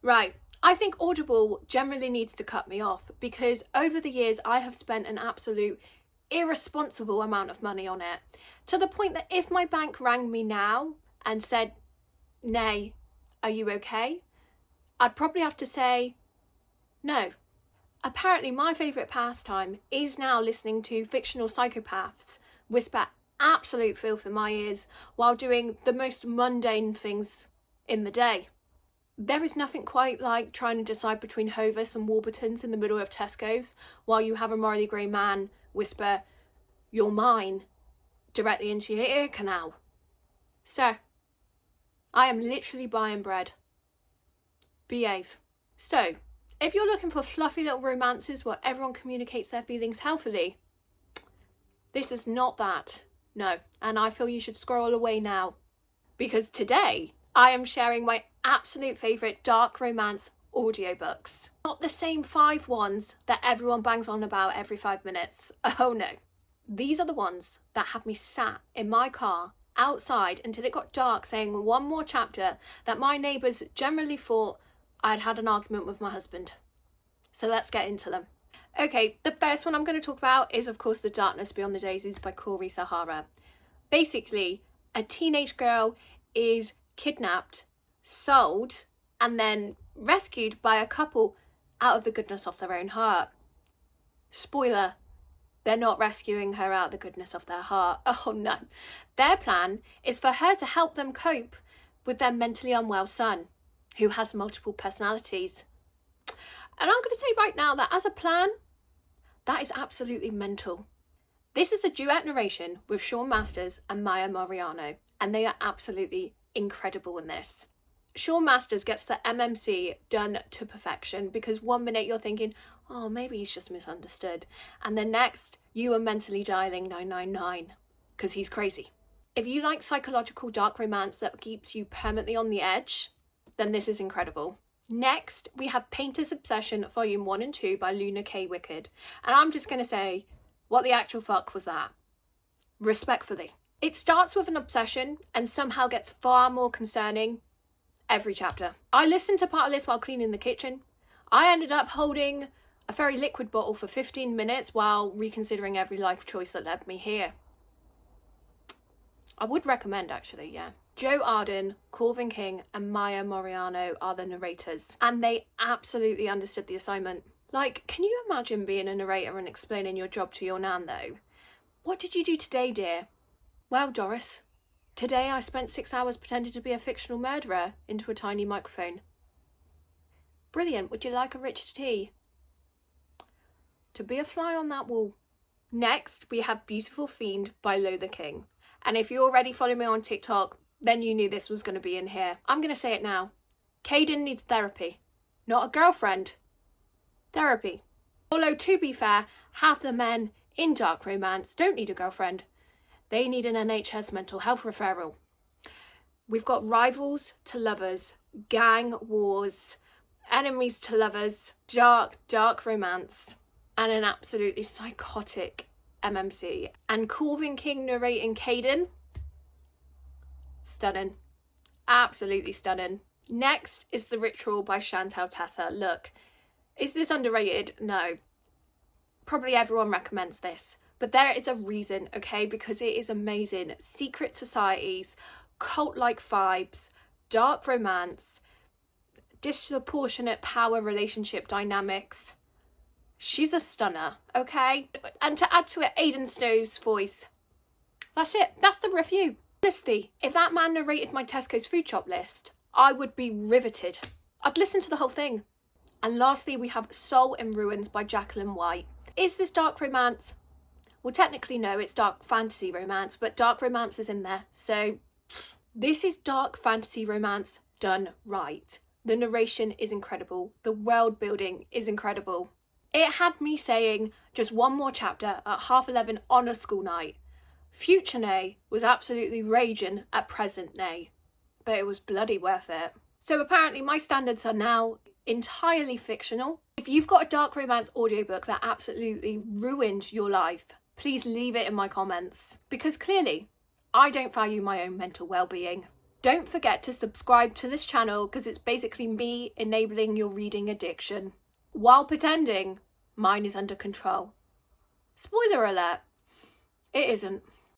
Right, I think Audible generally needs to cut me off because over the years I have spent an absolute irresponsible amount of money on it, to the point that if my bank rang me now and said, "Nay, are you okay?" I'd probably have to say, no. Apparently my favourite pastime is now listening to fictional psychopaths whisper absolute filth in my ears while doing the most mundane things in the day. There is nothing quite like trying to decide between Hovis and Warburtons in the middle of Tesco's while you have a morally grey man whisper, "You're mine," directly into your ear canal. Sir, I am literally buying bread. Behave. So, if you're looking for fluffy little romances where everyone communicates their feelings healthily, this is not that. No, and I feel you should scroll away now. Because today, I am sharing my absolute favourite dark romance audiobooks. Not the same 5 ones that everyone bangs on about every 5 minutes. Oh no. These are the ones that had me sat in my car outside until it got dark saying one more chapter that my neighbours generally thought I'd had an argument with my husband. So let's get into them. Okay, the first one I'm going to talk about is of course The Darkness Beyond the Daisies by Cori Zahara. Basically, a teenage girl is kidnapped, sold, and then rescued by a couple out of the goodness of their own heart. Spoiler, they're not rescuing her out of the goodness of their heart. Oh no. Their plan is for her to help them cope with their mentally unwell son, who has multiple personalities. And I'm going to say right now that as a plan, that is absolutely mental. This is a duet narration with Sean Masters and Maya Moriano, and they are absolutely incredible in this. Sean Masters gets the MMC done to perfection because one minute you're thinking, oh, maybe he's just misunderstood. And the next, you are mentally dialing 999 because he's crazy. If you like psychological dark romance that keeps you permanently on the edge, then this is incredible. Next, we have Painter's Obsession Volume 1 and 2 by Luna K. Wicked. And I'm just going to say, what the actual fuck was that? Respectfully. It starts with an obsession and somehow gets far more concerning every chapter. I listened to part of this while cleaning the kitchen. I ended up holding a fairy liquid bottle for 15 minutes while reconsidering every life choice that led me here. I would recommend actually, yeah. Joe Arden, Corvin King and Maya Moriano are the narrators, and they absolutely understood the assignment. Like, can you imagine being a narrator and explaining your job to your nan though? What did you do today, dear? Well, Doris, today I spent 6 hours pretending to be a fictional murderer into a tiny microphone. Brilliant, would you like a rich tea? To be a fly on that wall. Next, we have Beautiful Fiend by Lola King. And if you already follow me on TikTok, then you knew this was going to be in here. I'm going to say it now. Caden needs therapy. Not a girlfriend. Therapy. Although, to be fair, half the men in dark romance don't need a girlfriend. They need an NHS mental health referral. We've got rivals to lovers, gang wars, enemies to lovers, dark romance, and an absolutely psychotic MMC. And Corvin King narrating Caden. Stunning. Absolutely stunning. Next is The Ritual by Shantel Tessier. Look, is this underrated? No. Probably everyone recommends this. But there is a reason, okay? Because it is amazing. Secret societies, cult-like vibes, dark romance, disproportionate power relationship dynamics. She's a stunner, okay? And to add to it, Aidan Snow's voice. That's it. That's the review. Honestly, if that man narrated my Tesco's food shop list, I would be riveted. I'd listen to the whole thing. And lastly, we have Soul in Ruins by Jacqueline White. Is this dark romance? Well, technically, no, it's dark fantasy romance, but dark romance is in there. So this is dark fantasy romance done right. The narration is incredible. The world building is incredible. It had me saying just one more chapter at 11:30 on a school night. Future Nay was absolutely raging at present Nay, but it was bloody worth it. So apparently my standards are now entirely fictional. If you've got a dark romance audiobook that absolutely ruined your life, please leave it in my comments, because clearly I don't value my own mental well-being. Don't forget to subscribe to this channel because it's basically me enabling your reading addiction while pretending mine is under control. Spoiler alert, it isn't.